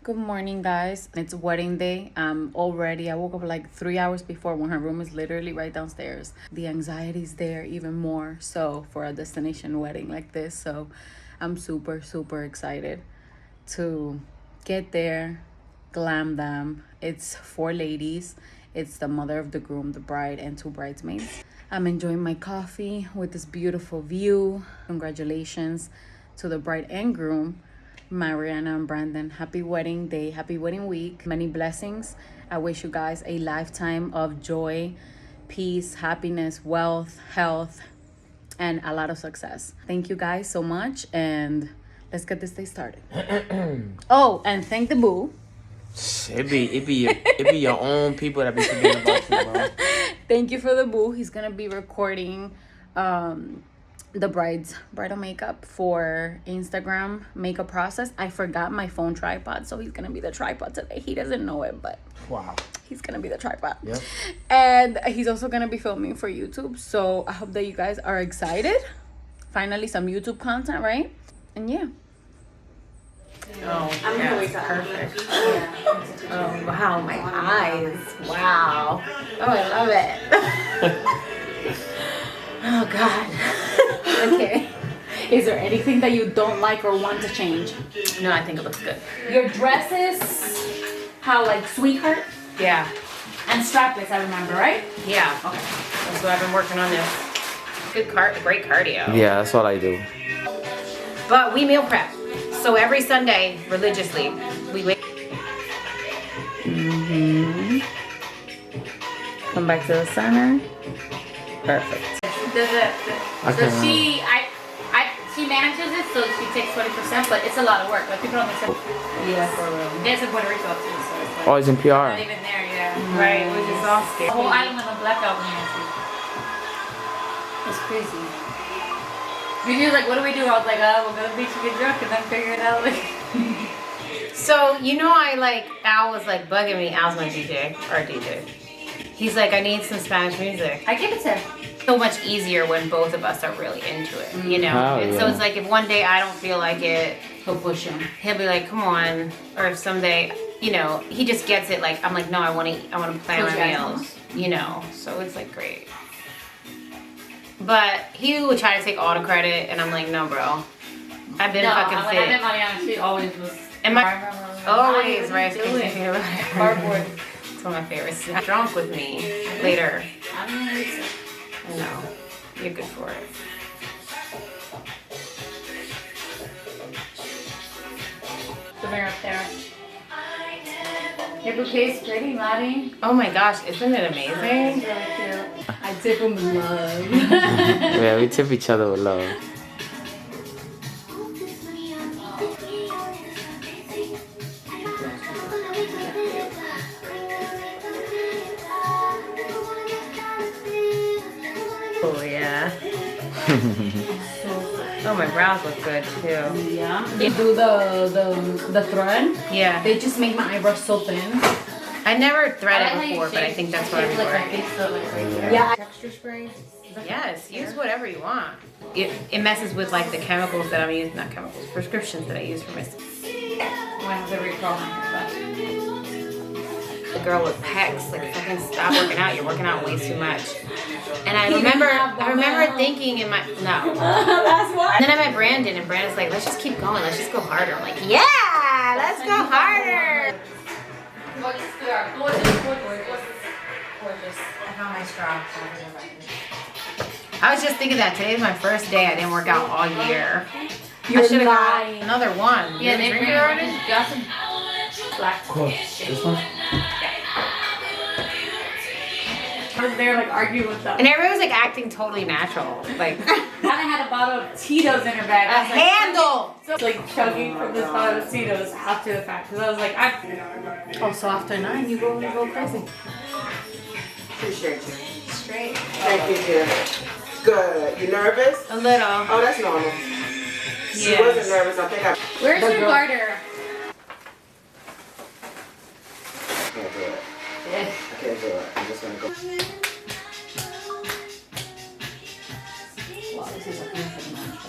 Good morning, guys. It's wedding day. Already, I woke up like 3 hours before when her room is literally right downstairs. The anxiety's there even more so for a destination wedding like this. So I'm super, super excited to get there, glam them. It's 4 ladies. It's the mother of the groom, the bride, and 2 bridesmaids. I'm enjoying my coffee with this beautiful view. Congratulations to the bride and groom, Mariana and Brandon. Happy wedding day, happy wedding week. Many blessings. I wish you guys a lifetime of joy, peace, happiness, wealth, health, and a lot of success. Thank you guys so much, and let's get this day started. Oh, and thank the boo. It be your own people that be forgetting about you, bro. Thank you for the boo. He's gonna be recording the bride's bridal makeup for Instagram makeup process. I forgot my phone tripod, so he's gonna be the tripod today. He doesn't know it, but Wow. he's gonna be the tripod. Yep. And he's also gonna be filming for YouTube. So I hope that you guys are excited. Finally, some YouTube content, right? And yeah. Oh, yeah, perfect. Yeah. Oh, wow, my eyes. Wow. Oh, I love it. Oh, God. Okay. Is there anything that you don't like or want to change? No, I think it looks good. Your dresses, how like sweetheart Yeah. and strapless, I remember, right? Yeah. Okay. That's what I've been working on this. Good great cardio. Yeah, that's all I do. But we meal prep. So every Sunday, religiously, we wake. Come back to the center. Perfect. She manages it, so she takes 20%, but it's a lot of work. Like people don't make sense. Yeah, for real. There's in Puerto Rico too, so it's like Always in PR. not even there, yeah. Right, which is all scary. The whole island of a blackout when you It's crazy. Usually, like, what do we do? I was like, we'll go to the beach and get drunk and then figure it out. Like, So, Al was like bugging me. Al's my DJ, our DJ. He's like, I need some Spanish music. I give it to him. So much easier when both of us are really into it, you know? Oh, And so yeah. it's like if one day I don't feel like it, He'll push him. he'll be like, come on. Or if someday, he just gets it. Like, I'm like, no, I want to plan my meals, So it's like great. But he would try to take all the credit, and I'm like, no, bro. I've been fucking I fit. bet Mariana, she always was. And always, right? Cardboard. It's one of my favorites. Drunk with me later. I don't know. No, you're good for it. The mirror up there. Your bouquet's pretty, Maddie. Oh my gosh, isn't it amazing? It's really cute. I tip him with love. Yeah, we tip each other with love. Oh yeah. Oh, my brows look good too. Yeah. They do the thread. Yeah. They just make my eyebrows so thin. I never threaded before, but I think that's what I'm doing. Yeah. Texture spray. Yes, use whatever you want. It messes with like the chemicals that I'm using, not chemicals, prescriptions that I use for my skin. When's the recall? The girl with pecs, like fucking stop working out. You're working out way too much. And I remember thinking in my That's why. And then I met Brandon, and Brandon's like, let's just keep going, let's just go harder. I'm like, yeah, let's go harder. Gorgeous. I found my straw. I was just thinking that today's my first day. I didn't work out all year. You're I should have got lying. another one. Yeah, they drink bring it already? got some black. This one? I was there like arguing with them. And everyone was like acting totally natural. Like, Hannah had a bottle of Tito's in her bag. a I was like, handle! So like chugging from this bottle of Tito's after the fact. Because I was like, Oh, so after 9 you go crazy. Appreciate you. Straight. Thank you, dear. Good. You nervous? A little. Oh, that's normal. She Yes. wasn't nervous. I think I where's The your girl- garter? can't do it. I can't do it. I'm just gonna go. Wow, this is a perfect match.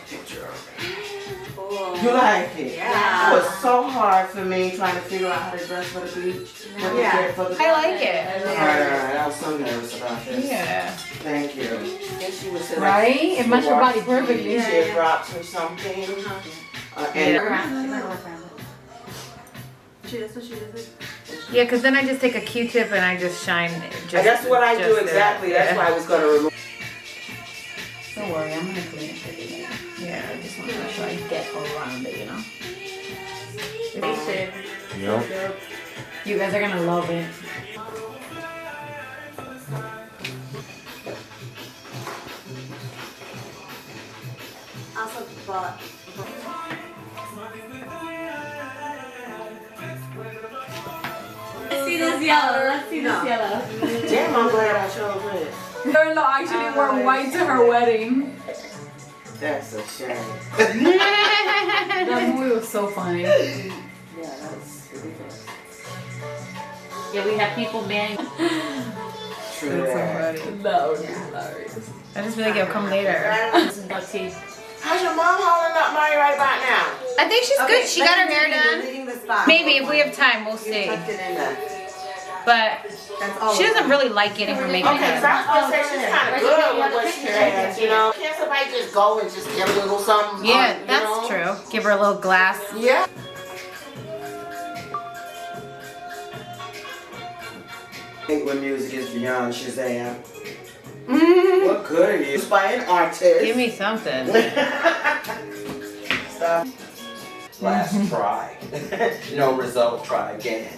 Picture of it. You like it? Yeah. It was so hard for me trying to figure out how to dress for the beach. What to get for the I like it. Alright, I was so nervous about this. Yeah. Thank you. And she was saying, Right? It matched your body perfectly. Teardrops or something. And That's what she does. Yeah, because then I just take a Q-tip and I just shine. Just, that's what I do just exactly. there. That's why I was going to remove. Don't worry, I'm gonna clean it for you. Yeah. I just want to make sure I get around it, you know? Yep. You guys are gonna love it. Also bought. Let's see this yellow. Let's see this yellow. Damn, I'm glad I chose it. Her-in-law actually wore white to her wedding. That's a shame. That movie was so funny. Yeah, that's ridiculous. Yeah, we have people banning. True that. That was hilarious. I just feel like it'll come later. How's your mom holding up Mari right about now? I think she's good. She got her hair done. done. Maybe if we have time, we'll see. Tucked it in there. But That's all. she doesn't really like getting her makeup Okay, so done. I was gonna say she's kind of good with what she has, you know. Can't somebody just go and just get a little something? Yeah, you that's know? true. Give her a little glass. Yeah. I think when music is beyond Shazam. What good are you? By an artist. Give me something. Stop. Last try. No result. Try again.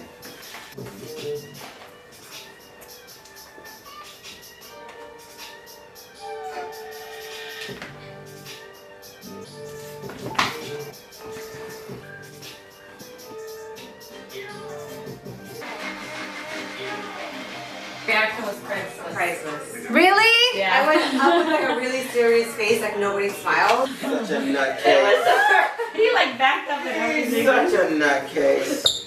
Reaction was priceless. Priceless. Really? Yeah. I went up with like a really serious face, like nobody smiled. Such a nutcase. He like backed up and everything. Such a nutcase.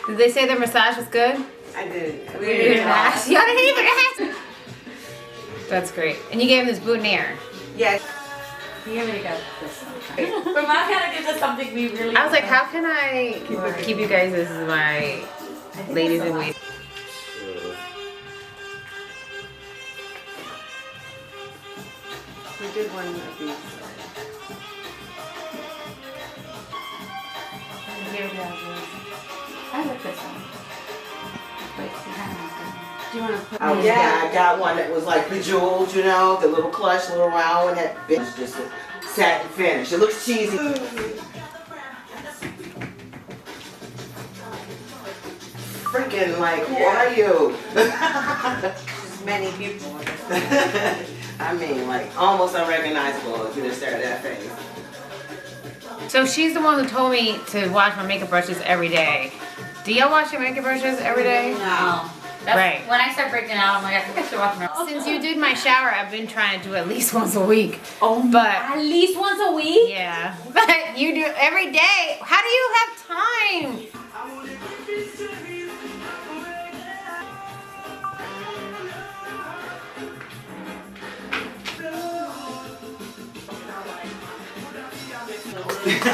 Did they say their massage was good? I did. We You did didn't ask. You didn't even ask. That's great. And you gave him this boutonniere. Yes. You already got this one. But mom kind of gives us something we really. I was like, how can I keep you guys as my ladies in waiting? We did one of these. I like this one. Do you want to put? I got one that was like bejeweled, you know, the little clutch, little round, and that bitch just a satin finish. It looks cheesy. Freaking like, who are you? There's many people. I mean, like almost unrecognizable if you just stare at that face. So she's the one who told me to wash my makeup brushes every day. Do y'all wash your makeup brushes every day? No. That's Right. When I start breaking out, I'm like, I think I should wash my. Since you did my shower, I've been trying to do at least once a week. Oh, But At least once a week. yeah, but you do every day. How do you have time?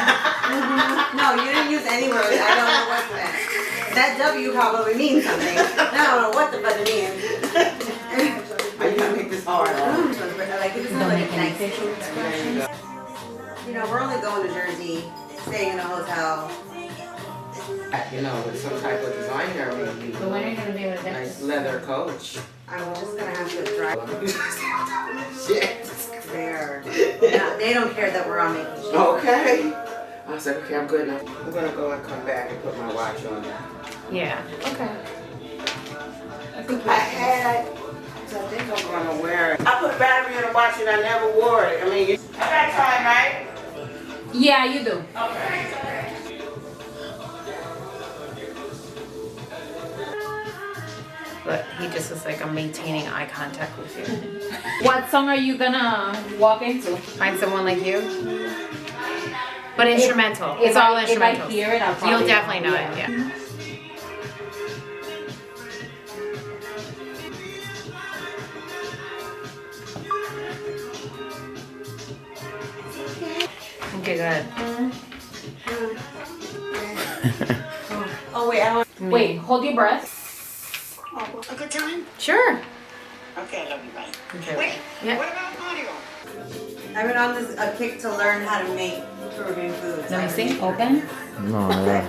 No, you didn't use any words. I don't know what that. That W probably means something. I don't know what the fuck it means. Are you gonna make this hard? Like it doesn't like nice facial expressions. You know, we're only going to Jersey, staying in a hotel. You know, with some type of designer, maybe. But when are you gonna be able to Nice leather coach. I'm just gonna have to drive Shit. there. They don't care that we're on vacation. Okay. I was like, okay, I'm good now. I'm gonna go and come back and put my watch on. Yeah. Okay. I think I'm gonna wear it. I put a battery in the watch and I never wore it. I mean, I got time, right? yeah, you do. But he just was like, I'm maintaining eye contact with you. What song are you gonna walk into? Find someone like you. But instrumental. If It's all I instrumental. hear it, I'll You'll probably definitely know it. Yeah. Okay, good. Oh wait, I want. Wait, hold your breath. Oh, a good time? Sure. Okay, I love you, bye. Okay. Wait, Yeah. what about audio? I've been on this a kick to learn how to make Peruvian foods. Let me see. Open. No, yeah.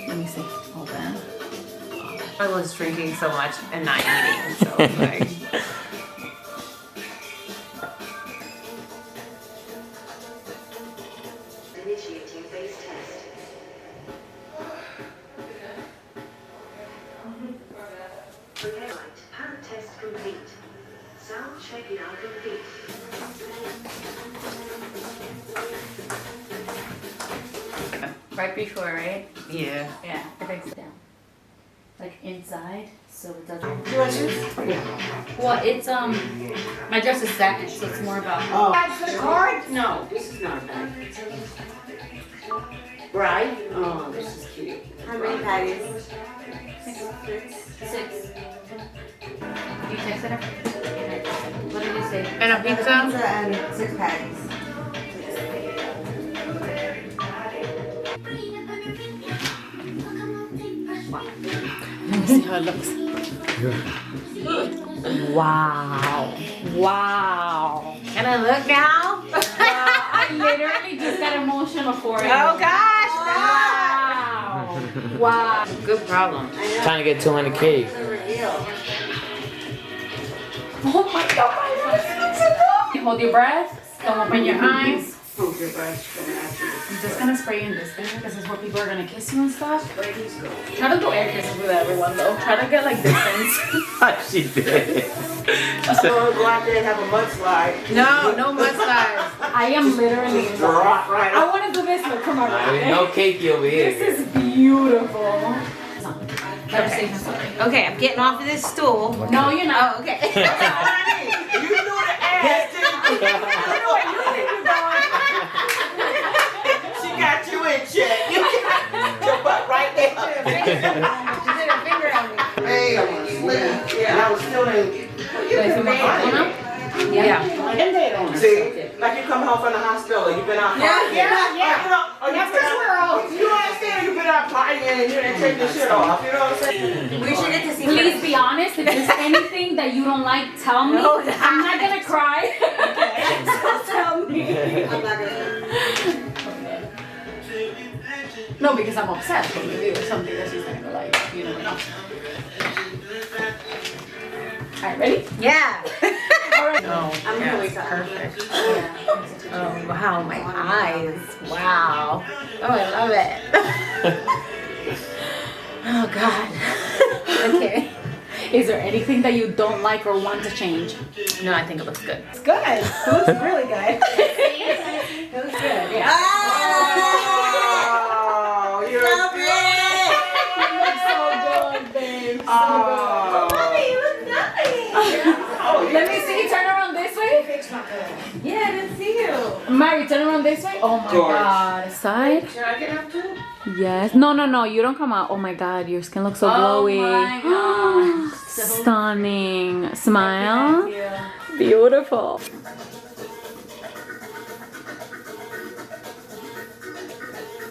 Let me see. Open. I was drinking so much and not eating, so it's like. Initiating phase test. Prepare light. Power test complete. Sound check now complete. Right before, right? Yeah. Yeah. Perfect. Down. Like inside, so it doesn't. You want juice? Well, it's my dress is satin, so it's more about. Oh. Bags for the card? No, this is not a bag. Right? Oh, this is cute. How many patties? 6. You texted her? What did you say? And a pizza? Pizza and 6 patties. Let me see how it looks. Wow. Wow. Can I look now? I literally just got emotional for it. Oh gosh! Wow. Wow. Good problem. Trying to get 200K. Oh my god. Hold your breath. Don't open your eyes. Hold your breath. I'm just gonna spray in this thing because this is where people are gonna kiss you and stuff. Where these go? Try to do air kisses with everyone though. Try to get like distance. She did. So go out there and have a mudslide. No, no mustache. I am literally in love. Drop right I want to do this, but come on. No cakey over here. This is beautiful. Okay. Okay, I'm getting off of this stool. No, you're not. Oh, okay. You knew the ass, didn't you? She got you in check. Your butt right there. She did her finger on me. Hey, I was asleep. Yeah, I was still in. Yeah. See, like you come home from the hospital, you've been out partying. You understand? You've been out partying and you didn't take your shit off. You know what I'm saying? We should get to see. Please be honest. If there's anything that you don't like, tell me. I'm not gonna cry. Just tell me. I'm not gonna. No, because I'm obsessed. But maybe there's something that she's not gonna like. You never know. Alright, ready? Yeah. Alright. Oh, I'm gonna wait till perfect. Oh wow, my eyes. Wow. Oh, I love it. Oh God. Okay. Is there anything that you don't like or want to change? No, I think it looks good. It's good. It looks really good. It looks good. Yeah. Oh, you're You look so good, babe. So Oh. Let me see. Turn around this way. Yeah, I didn't see you. Mary, turn around this way. Oh my George. God. Side. Should I get up too? Yes. No, no, no. You don't come out. Oh my God. Your skin looks so glowy. Oh my God. Stunning. Smile. Thank you. Beautiful.